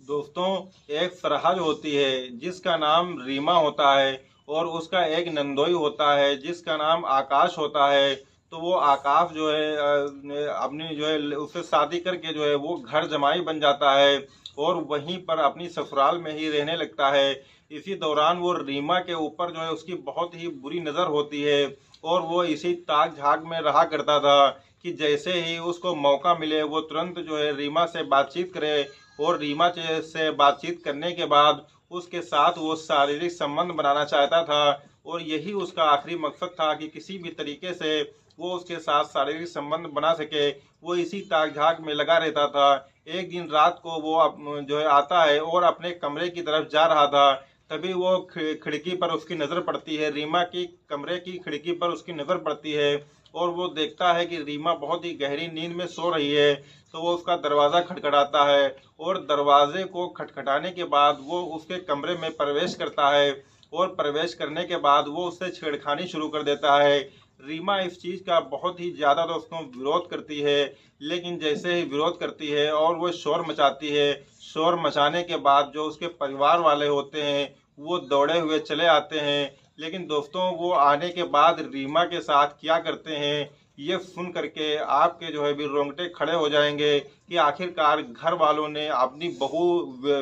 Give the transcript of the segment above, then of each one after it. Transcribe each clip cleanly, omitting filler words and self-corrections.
दोस्तों, एक सरहद होती है जिसका नाम रीमा होता है और उसका एक नंदोई होता है जिसका नाम आकाश होता है। तो वो आकाश जो है अपनी जो है उससे शादी करके जो है वो घर जमाई बन जाता है और वहीं पर अपनी ससुराल में ही रहने लगता है। इसी दौरान वो रीमा के ऊपर जो है उसकी बहुत ही बुरी नज़र होती है और वो इसी ताक झाक में रहा करता था कि जैसे ही उसको मौका मिले वो तुरंत जो है रीमा से बातचीत करे और रीमा से बातचीत करने के बाद उसके साथ वो शारीरिक संबंध बनाना चाहता था और यही उसका आखिरी मकसद था कि किसी भी तरीके से वो उसके साथ शारीरिक संबंध बना सके। वो इसी ताक झाक में लगा रहता था। एक दिन रात को वो जो है आता है और अपने कमरे की तरफ जा रहा था। तभी वो खिड़की पर उसकी नज़र पड़ती है, रीमा की कमरे की खिड़की पर उसकी नज़र पड़ती है और वो देखता है कि रीमा बहुत ही गहरी नींद में सो रही है। तो वो उसका दरवाज़ा खटखटाता है और दरवाजे को खटखटाने के बाद वो उसके कमरे में प्रवेश करता है और प्रवेश करने के बाद वो उससे छेड़खानी शुरू कर देता है। रीमा इस चीज़ का बहुत ही ज़्यादा दोस्तों विरोध करती है, लेकिन जैसे ही विरोध करती है और वो शोर मचाती है, शोर मचाने के बाद जो उसके परिवार वाले होते हैं वो दौड़े हुए चले आते हैं। लेकिन दोस्तों, वो आने के बाद रीमा के साथ क्या करते हैं ये सुन करके आपके जो है भी रोंगटे खड़े हो जाएंगे कि आखिरकार घर वालों ने अपनी बहू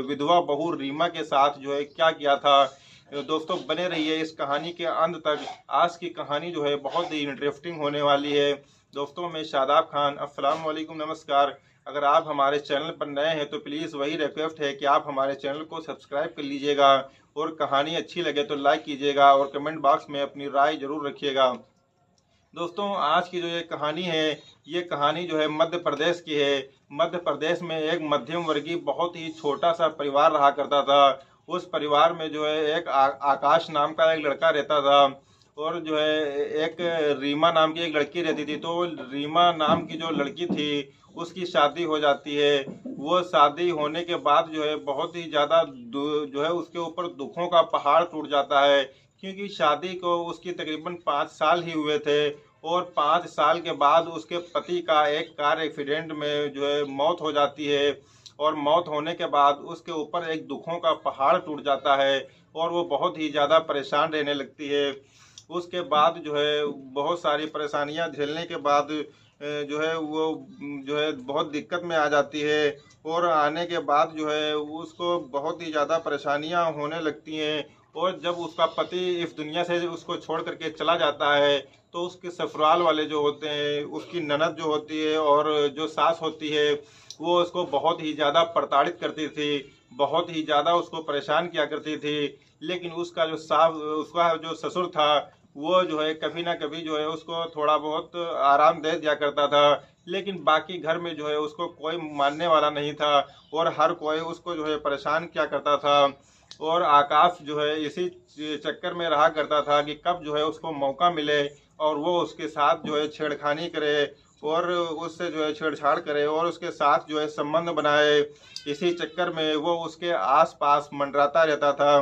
विधवा बहू रीमा के साथ जो है क्या किया था। दोस्तों, बने रहिए इस कहानी के अंत तक। आज की कहानी जो है बहुत ही इंटरेस्टिंग होने वाली है। दोस्तों, मैं शादाब खान, अस्सलाम वालेकुम, नमस्कार। अगर आप हमारे चैनल पर नए हैं तो प्लीज़ वही रिक्वेस्ट है कि आप हमारे चैनल को सब्सक्राइब कर लीजिएगा और कहानी अच्छी लगे तो लाइक कीजिएगा और कमेंट बॉक्स में अपनी राय जरूर रखिएगा। दोस्तों, आज की जो ये कहानी है ये कहानी जो है मध्य प्रदेश की है। मध्य प्रदेश में एक मध्यम वर्गीय बहुत ही छोटा सा परिवार रहा करता था। उस परिवार में जो है एक आकाश नाम का एक लड़का रहता था और जो है एक रीमा नाम की एक लड़की रहती थी। तो रीमा नाम की जो लड़की थी उसकी शादी हो जाती है। वो शादी होने के बाद जो है बहुत ही ज़्यादा जो है उसके ऊपर दुखों का पहाड़ टूट जाता है, क्योंकि शादी को उसकी तकरीबन 5 साल ही हुए थे और 5 साल के बाद उसके पति का एक कार एक्सीडेंट में जो है मौत हो जाती है और मौत होने के बाद उसके ऊपर एक दुखों का पहाड़ टूट जाता है और वो बहुत ही ज़्यादा परेशान रहने लगती है। उसके बाद जो है बहुत सारी परेशानियां झेलने के बाद जो है वो जो है बहुत दिक्कत में आ जाती है और आने के बाद जो है उसको बहुत ही ज़्यादा परेशानियां होने लगती हैं। और जब उसका पति इस दुनिया से उसको छोड़ करके चला जाता है तो उसके ससुराल वाले जो होते हैं, उसकी ननद जो होती है और जो सास होती है, वो उसको बहुत ही ज़्यादा प्रताड़ित करती थी, बहुत ही ज़्यादा उसको परेशान किया करती थी। लेकिन उसका जो ससुर था वो जो है कभी ना कभी जो है उसको थोड़ा बहुत आराम दे दिया करता था, लेकिन बाकी घर में जो है उसको कोई मानने वाला नहीं था और हर कोई उसको जो है परेशान किया करता था। और आकाश जो है इसी चक्कर में रहा करता था कि कब जो है उसको मौका मिले और वो उसके साथ जो है छेड़खानी करे और उससे जो है छेड़छाड़ करे और उसके साथ जो है संबंध बनाए। इसी चक्कर में वो उसके आसपास मंडराता रहता था।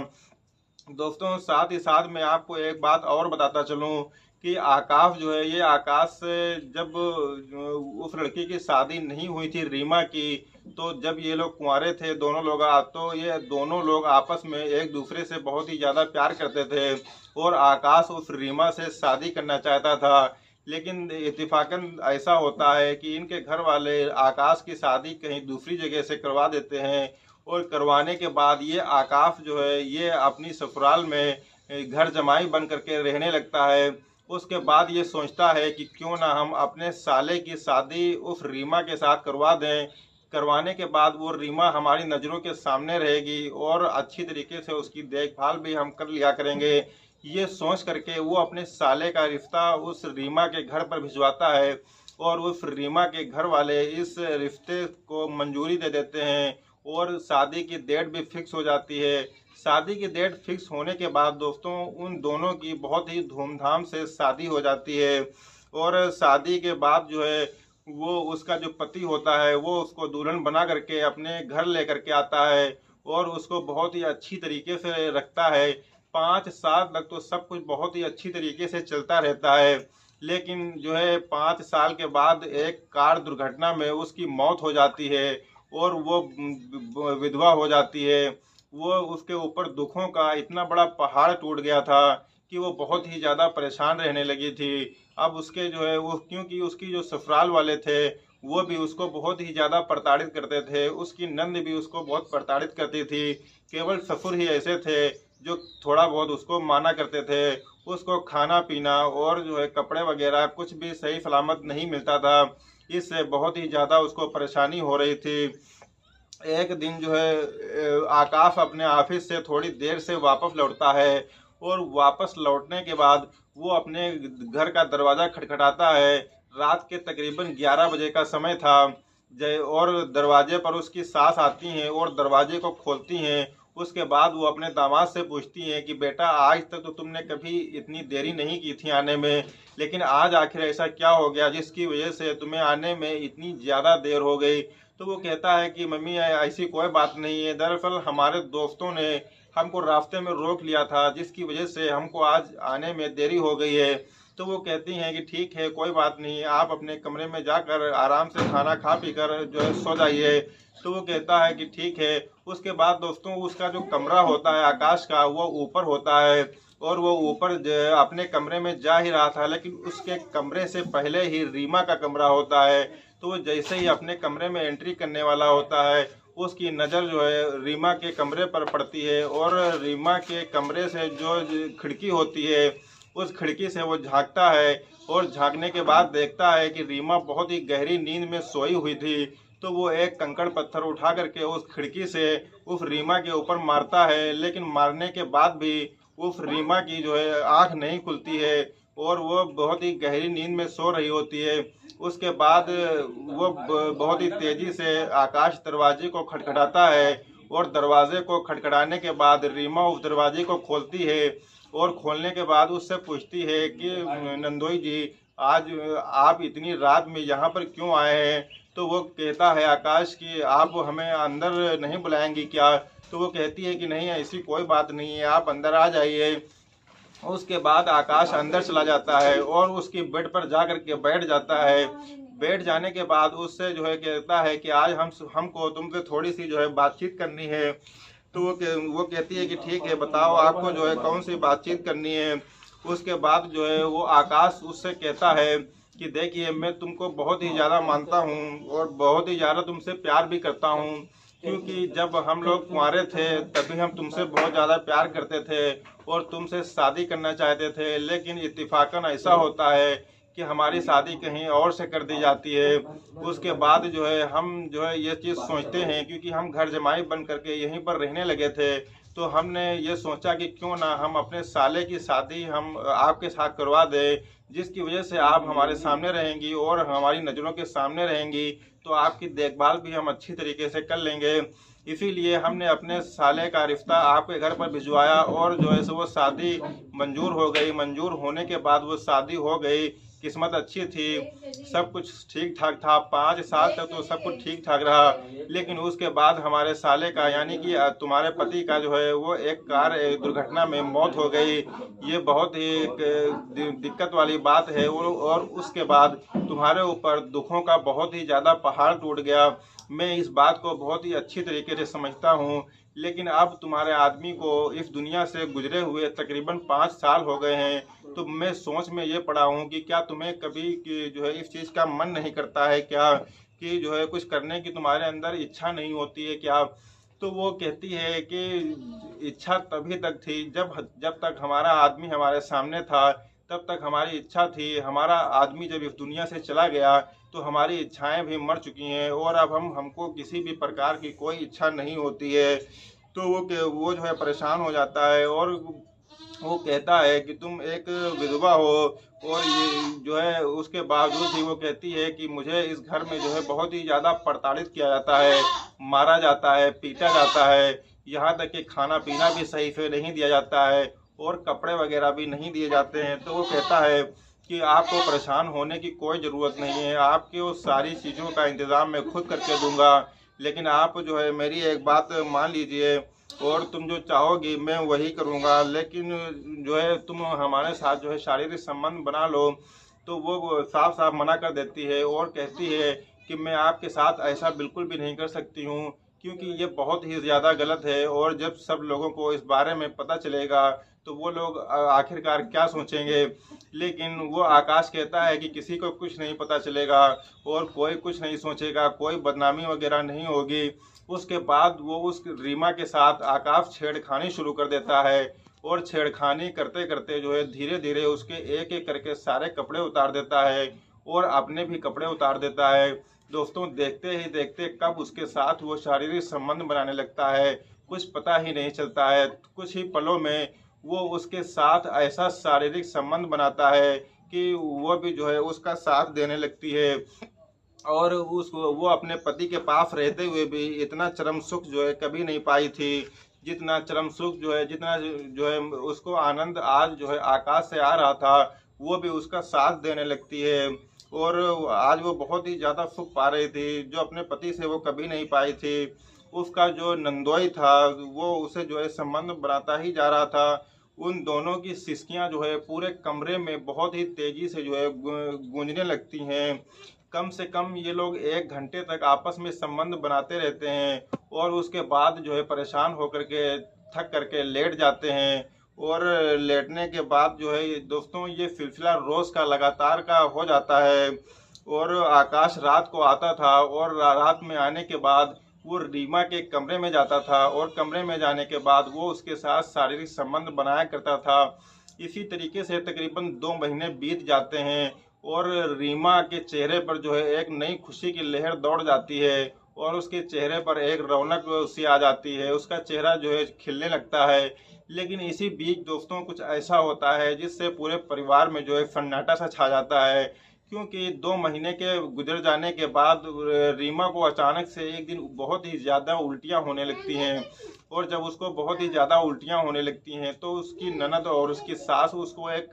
दोस्तों, साथ ही साथ मैं आपको एक बात और बताता चलूं कि आकाश जो है ये आकाश से जब उस लड़की की शादी नहीं हुई थी रीमा की, तो जब ये लोग कुंवारे थे दोनों लोग तो ये दोनों लोग आपस में एक दूसरे से बहुत ही ज़्यादा प्यार करते थे और आकाश उस रीमा से शादी करना चाहता था। लेकिन इत्तेफाकन ऐसा होता है कि इनके घर वाले आकाश की शादी कहीं दूसरी जगह से करवा देते हैं और करवाने के बाद ये आकाश जो है ये अपनी ससुराल में घर जमाई बन करके रहने लगता है। उसके बाद ये सोचता है कि क्यों ना हम अपने साले की शादी उस रीमा के साथ करवा दें। करवाने के बाद वो रीमा हमारी नज़रों के सामने रहेगी और अच्छी तरीके से उसकी देखभाल भी हम कर लिया करेंगे। ये सोच करके वो अपने साले का रिश्ता उस रीमा के घर पर भिजवाता है और उस रीमा के घर वाले इस रिश्ते को मंजूरी दे देते हैं और शादी की डेट भी फिक्स हो जाती है। शादी की डेट फिक्स होने के बाद दोस्तों उन दोनों की बहुत ही धूमधाम से शादी हो जाती है और शादी के बाद जो है वो उसका जो पति होता है वो उसको दुल्हन बना करके अपने घर लेकर के आता है और उसको बहुत ही अच्छी तरीके से रखता है। 5 साल तक तो सब कुछ बहुत ही अच्छी तरीके से चलता रहता है, लेकिन जो है 5 साल के बाद एक कार दुर्घटना में उसकी मौत हो जाती है और वो विधवा हो जाती है। वो उसके ऊपर दुखों का इतना बड़ा पहाड़ टूट गया था कि वो बहुत ही ज़्यादा परेशान रहने लगी थी। अब उसके जो है वो, क्योंकि उसकी जो ससुराल वाले थे वो भी उसको बहुत ही ज़्यादा प्रताड़ित करते थे, उसकी नंद भी उसको बहुत प्रताड़ित करती थी। केवल ससुर ही ऐसे थे जो थोड़ा बहुत उसको माना करते थे। उसको खाना पीना और जो है कपड़े वगैरह कुछ भी सही सलामत नहीं मिलता था। इससे बहुत ही ज़्यादा उसको परेशानी हो रही थी। एक दिन जो है आकाश अपने ऑफिस से थोड़ी देर से वापस लौटता है और वापस लौटने के बाद वो अपने घर का दरवाज़ा खटखटाता है। रात के तकरीबन 11 बजे का समय था। जय और दरवाजे पर उसकी सास आती हैं और दरवाजे को खोलती हैं। उसके बाद वो अपने दामाद से पूछती हैं कि बेटा, आज तक तो तुमने कभी इतनी देरी नहीं की थी आने में, लेकिन आज आखिर ऐसा क्या हो गया जिसकी वजह से तुम्हें आने में इतनी ज़्यादा देर हो गई। तो वो कहता है कि मम्मी, ऐसी कोई बात नहीं है, दरअसल हमारे दोस्तों ने हमको रास्ते में रोक लिया था जिसकी वजह से हमको आज आने में देरी हो गई है। तो वो कहती हैं कि ठीक है, कोई बात नहीं, आप अपने कमरे में जाकर आराम से खाना खा पी कर जो है सो जाइए। तो वो कहता है कि ठीक है। उसके बाद दोस्तों, उसका जो कमरा होता है आकाश का, वो ऊपर होता है और वो ऊपर अपने कमरे में जा ही रहा था, लेकिन उसके कमरे से पहले ही रीमा का कमरा होता है। तो वो जैसे ही अपने कमरे में एंट्री करने वाला होता है, उसकी नज़र जो है रीमा के कमरे पर पड़ती है और रीमा के कमरे से जो खिड़की होती है, उस खिड़की से वो झांकता है और झांकने के बाद देखता है कि रीमा बहुत ही गहरी नींद में सोई हुई थी। तो वो एक कंकड़ पत्थर उठा करके उस खिड़की से उस रीमा के ऊपर मारता है, लेकिन मारने के बाद भी उस रीमा की जो है आँख नहीं खुलती है और वो बहुत ही गहरी नींद में सो रही होती है। उसके बाद वो बहुत ही तेजी से आकाश दरवाजे को खटखटाता है और दरवाजे को खटखटाने के बाद रीमा उस दरवाजे को खोलती है और खोलने के बाद उससे पूछती है कि नंदोई जी, आज आप इतनी रात में यहाँ पर क्यों आए हैं? तो वो कहता है आकाश कि आप हमें अंदर नहीं बुलाएंगी क्या? तो वो कहती है कि नहीं, ऐसी कोई बात नहीं है, आप अंदर आ जाइए। उसके बाद आकाश अंदर चला जाता है और उसकी बेड पर जा कर के बैठ जाता है। बैठ जाने के बाद उससे जो है कहता है कि आज हमको तुमसे थोड़ी सी जो है बातचीत करनी है। तो वो कहती है कि ठीक है, बताओ आपको जो है कौन सी बातचीत करनी है। उसके बाद जो है वो आकाश उससे कहता है कि देखिए, मैं तुमको बहुत ही ज़्यादा मानता हूँ और बहुत ही ज़्यादा तुमसे प्यार भी करता हूँ, क्योंकि जब हम लोग कुंवारे थे तभी हम तुमसे बहुत ज़्यादा प्यार करते थे और तुमसे शादी करना चाहते थे, लेकिन इत्तेफाकन ऐसा होता है कि हमारी शादी कहीं और से कर दी जाती है। उसके बाद जो है हम जो है ये चीज़ सोचते हैं, क्योंकि हम घर जमाई बन करके यहीं पर रहने लगे थे, तो हमने ये सोचा कि क्यों ना हम अपने साले की शादी हम आपके साथ करवा दें, जिसकी वजह से आप हमारे सामने रहेंगी और हमारी नज़रों के सामने रहेंगी, तो आपकी देखभाल भी हम अच्छी तरीके से कर लेंगे। इसीलिए हमने अपने साले का रिश्ता आपके घर पर भिजवाया और जो है सो वो शादी मंजूर हो गई। मंजूर होने के बाद वो शादी हो गई। किस्मत अच्छी थी, सब कुछ ठीक ठाक था। 5 साल तक तो सब कुछ ठीक ठाक रहा, लेकिन उसके बाद हमारे साले का, यानी कि तुम्हारे पति का जो है वो एक कार दुर्घटना में मौत हो गई। ये बहुत ही एक दिक्कत वाली बात है और उसके बाद तुम्हारे ऊपर दुखों का बहुत ही ज़्यादा पहाड़ टूट गया। मैं इस बात को बहुत ही अच्छी तरीके से समझता हूँ, लेकिन अब तुम्हारे आदमी को इस दुनिया से गुजरे हुए तकरीबन 5 साल हो गए हैं। तो मैं सोच में ये पड़ा हूँ कि क्या तुम्हें कभी जो है इस चीज़ का मन नहीं करता है क्या, कि जो है कुछ करने की तुम्हारे अंदर इच्छा नहीं होती है क्या? तो वो कहती है कि इच्छा तभी तक थी जब जब तक हमारा आदमी हमारे सामने था, तब तक हमारी इच्छा थी। हमारा आदमी जब इस दुनिया से चला गया तो हमारी इच्छाएं भी मर चुकी हैं और अब हमको किसी भी प्रकार की कोई इच्छा नहीं होती है। तो वो जो है परेशान हो जाता है और वो कहता है कि तुम एक विधवा हो, और ये जो है उसके बावजूद भी वो कहती है कि मुझे इस घर में जो है बहुत ही ज़्यादा प्रताड़ित किया जाता है, मारा जाता है, पीटा जाता है, यहाँ तक कि खाना पीना भी सही से नहीं दिया जाता है और कपड़े वगैरह भी नहीं दिए जाते हैं। तो वो कहता है कि आपको परेशान होने की कोई ज़रूरत नहीं है, आपकी वो सारी चीज़ों का इंतज़ाम मैं खुद करके दूंगा, लेकिन आप जो है मेरी एक बात मान लीजिए और तुम जो चाहोगी मैं वही करूँगा, लेकिन जो है तुम हमारे साथ जो है शारीरिक संबंध बना लो। तो वो साफ साफ मना कर देती है और कहती है कि मैं आपके साथ ऐसा बिल्कुल भी नहीं कर सकती हूँ, क्योंकि ये बहुत ही ज़्यादा गलत है। और जब सब लोगों को इस बारे में पता चलेगा तो वो लोग आखिरकार क्या सोचेंगे। लेकिन वो आकाश कहता है कि किसी को कुछ नहीं पता चलेगा और कोई कुछ नहीं सोचेगा, कोई बदनामी वगैरह नहीं होगी। उसके बाद वो उस रीमा के साथ आकाश छेड़खानी शुरू कर देता है और छेड़खानी करते करते जो है धीरे धीरे उसके एक एक करके सारे कपड़े उतार देता है और अपने भी कपड़े उतार देता है। दोस्तों, देखते ही देखते कब उसके साथ वो शारीरिक संबंध बनाने लगता है कुछ पता ही नहीं चलता है। कुछ ही पलों में वो उसके साथ ऐसा शारीरिक संबंध बनाता है कि वो भी जो है उसका साथ देने लगती है। और उसको वो अपने पति के पास रहते हुए भी इतना चरम सुख जो है कभी नहीं पाई थी, जितना चरम सुख जो है, जितना जो है उसको आनंद आज जो है आकाश से आ रहा था, वो भी उसका साथ देने लगती है। और आज वो बहुत ही ज़्यादा सुख पा रही थी जो अपने पति से वो कभी नहीं पाई थी। उसका जो नंदोई था वो उसे जो है संबंध बनाता ही जा रहा था। उन दोनों की सिसकियां जो है पूरे कमरे में बहुत ही तेजी से जो है गूंजने लगती हैं। कम से कम ये लोग 1 घंटे तक आपस में संबंध बनाते रहते हैं और उसके बाद जो है परेशान होकर के थक करके लेट जाते हैं। और लेटने के बाद जो है दोस्तों ये सिलसिला रोज का लगातार का हो जाता है। और आकाश रात को आता था और रात में आने के बाद वो रीमा के कमरे में जाता था और कमरे में जाने के बाद वो उसके साथ शारीरिक संबंध बनाया करता था। इसी तरीके से तकरीबन 2 महीने बीत जाते हैं और रीमा के चेहरे पर जो है एक नई खुशी की लहर दौड़ जाती है और उसके चेहरे पर एक रौनक सी आ जाती है, उसका चेहरा जो है खिलने लगता है। लेकिन इसी बीच दोस्तों कुछ ऐसा होता है जिससे पूरे परिवार में जो है सन्नाटा सा छा जाता है, क्योंकि 2 महीने के गुजर जाने के बाद रीमा को अचानक से एक दिन बहुत ही ज़्यादा उल्टियाँ होने लगती हैं। और जब उसको बहुत ही ज़्यादा उल्टियाँ होने लगती हैं तो उसकी ननद और उसकी सास उसको एक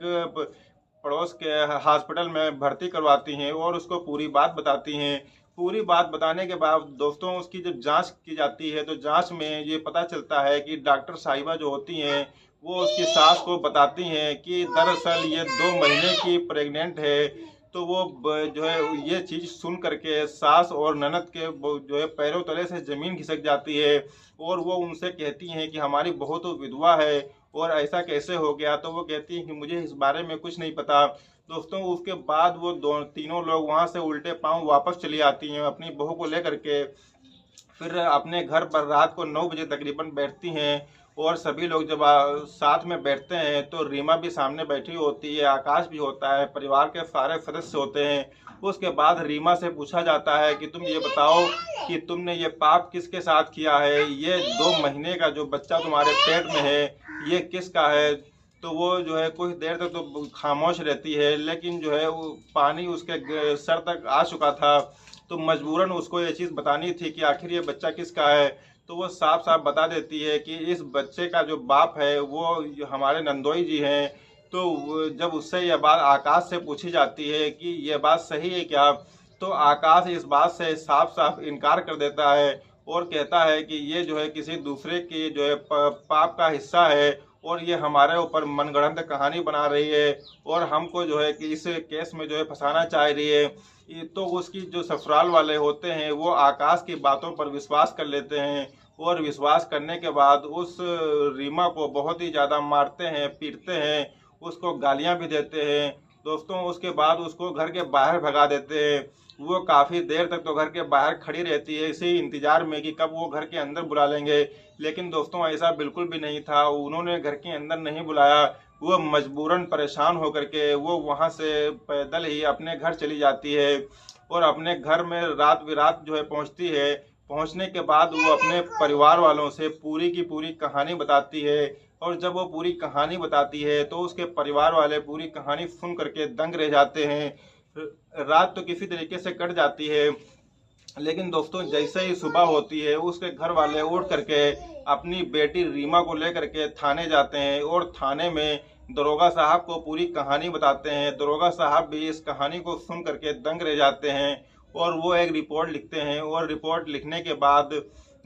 पड़ोस के हॉस्पिटल में भर्ती करवाती हैं और उसको पूरी बात बताती हैं। पूरी बात बताने के बाद दोस्तों उसकी जब जांच की जाती है तो जांच में ये पता चलता है कि डॉक्टर साहिबा जो होती हैं वो उसकी सास को बताती हैं कि दरअसल ये 2 महीने की प्रेग्नेंट है। तो वो जो है ये चीज़ सुन करके सास और ननद के जो है पैरों तले से ज़मीन खिसक जाती है और वो उनसे कहती हैं कि हमारी बहू तो विधवा है और ऐसा कैसे हो गया। तो वो कहती हैं कि मुझे इस बारे में कुछ नहीं पता। दोस्तों उसके बाद वो तीनों लोग वहाँ से उल्टे पांव वापस चली आती हैं अपनी बहू को लेकर के। फिर अपने घर पर रात को 9 बजे तकरीबन बैठती हैं और सभी लोग जब साथ में बैठते हैं तो रीमा भी सामने बैठी होती है, आकाश भी होता है, परिवार के सारे सदस्य होते हैं। उसके बाद रीमा से पूछा जाता है कि तुम ये बताओ कि तुमने ये पाप किसके साथ किया है, ये 2 महीने का जो बच्चा तुम्हारे पेट में है ये किसका है। तो वो जो है कुछ देर तक तो खामोश रहती है, लेकिन जो है वो पानी उसके सर तक आ चुका था तो मजबूरन उसको ये चीज़ बतानी थी कि आखिर ये बच्चा किसका है। तो वो साफ साफ बता देती है कि इस बच्चे का जो बाप है वो हमारे नंदोई जी हैं। तो जब उससे यह बात आकाश से पूछी जाती है कि यह बात सही है क्या, तो आकाश इस बात से साफ साफ इनकार कर देता है और कहता है कि ये जो है किसी दूसरे की जो है पाप का हिस्सा है और ये हमारे ऊपर मनगढ़ंत कहानी बना रही है और हमको जो है कि इस केस में जो है फंसाना चाह रही है। तो उसकी जो ससुराल वाले होते हैं वो आकाश की बातों पर विश्वास कर लेते हैं और विश्वास करने के बाद उस रीमा को बहुत ही ज़्यादा मारते हैं, पीटते हैं, उसको गालियां भी देते हैं। दोस्तों उसके बाद उसको घर के बाहर भगा देते हैं। वो काफ़ी देर तक तो घर के बाहर खड़ी रहती है इसी इंतज़ार में कि कब वो घर के अंदर बुला लेंगे। लेकिन दोस्तों ऐसा बिल्कुल भी नहीं था, उन्होंने घर के अंदर नहीं बुलाया। वो मजबूरन परेशान होकर के वो वहाँ से पैदल ही अपने घर चली जाती है और अपने घर में रात बिरात जो है पहुँचती है। पहुँचने के बाद वो अपने परिवार वालों से पूरी की पूरी कहानी बताती है और जब वो पूरी कहानी बताती है तो उसके परिवार वाले पूरी कहानी सुन करके दंग रह जाते हैं। रात तो किसी तरीके से कट जाती है, लेकिन दोस्तों जैसे ही सुबह होती है उसके घर वाले उठ करके अपनी बेटी रीमा को लेकर के थाने जाते हैं और थाने में दरोगा साहब को पूरी कहानी बताते हैं। दरोगा साहब भी इस कहानी को सुन करके दंग रह जाते हैं और वो एक रिपोर्ट लिखते हैं और रिपोर्ट लिखने के बाद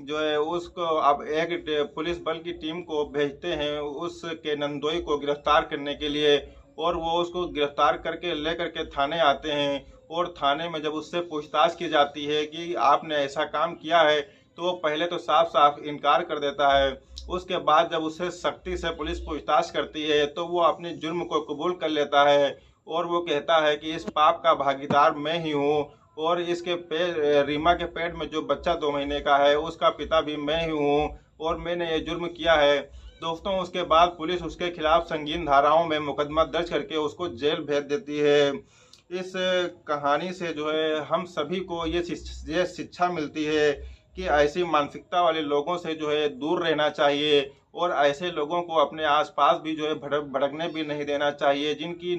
जो है उसको अब एक पुलिस बल की टीम को भेजते हैं उसके नंदोई को गिरफ्तार करने के लिए और वो उसको गिरफ्तार करके लेकर के थाने आते हैं और थाने में जब उससे पूछताछ की जाती है कि आपने ऐसा काम किया है, तो वो पहले तो साफ साफ इनकार कर देता है। उसके बाद जब उससे सख्ती से पुलिस पूछताछ करती है तो वो अपने जुर्म को कबूल कर लेता है और वो कहता है कि इस पाप का भागीदार मैं ही हूँ और रीमा के पेट में जो बच्चा 2 महीने का है उसका पिता भी मैं ही हूँ और मैंने ये जुर्म किया है। दोस्तों, उसके बाद पुलिस उसके खिलाफ संगीन धाराओं में मुकदमा दर्ज करके उसको जेल भेज देती है। इस कहानी से जो है हम सभी को ये शिक्षा मिलती है कि ऐसी मानसिकता वाले लोगों से जो है दूर रहना चाहिए और ऐसे लोगों को अपने आसपास भी जो है भड़कने भी नहीं देना चाहिए। जिनकी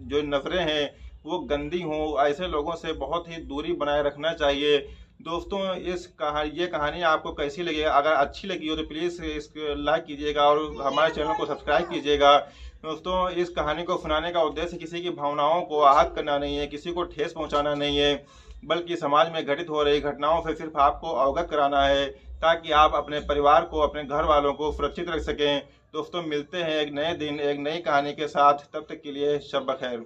जो नज़रें हैं वो गंदी हों, ऐसे लोगों से बहुत ही दूरी बनाए रखना चाहिए। दोस्तों, ये कहानी आपको कैसी लगी? अगर अच्छी लगी हो तो प्लीज़ इसको लाइक कीजिएगा और हमारे चैनल को सब्सक्राइब कीजिएगा। दोस्तों, इस कहानी को सुनाने का उद्देश्य किसी की भावनाओं को आहत करना नहीं है, किसी को ठेस पहुंचाना नहीं है, बल्कि समाज में घटित हो रही घटनाओं से सिर्फ आपको अवगत कराना है ताकि आप अपने परिवार को, अपने घर वालों को सुरक्षित रख सकें। दोस्तों, मिलते हैं एक नए दिन एक नई कहानी के साथ। तब तक के लिए शब बखैर।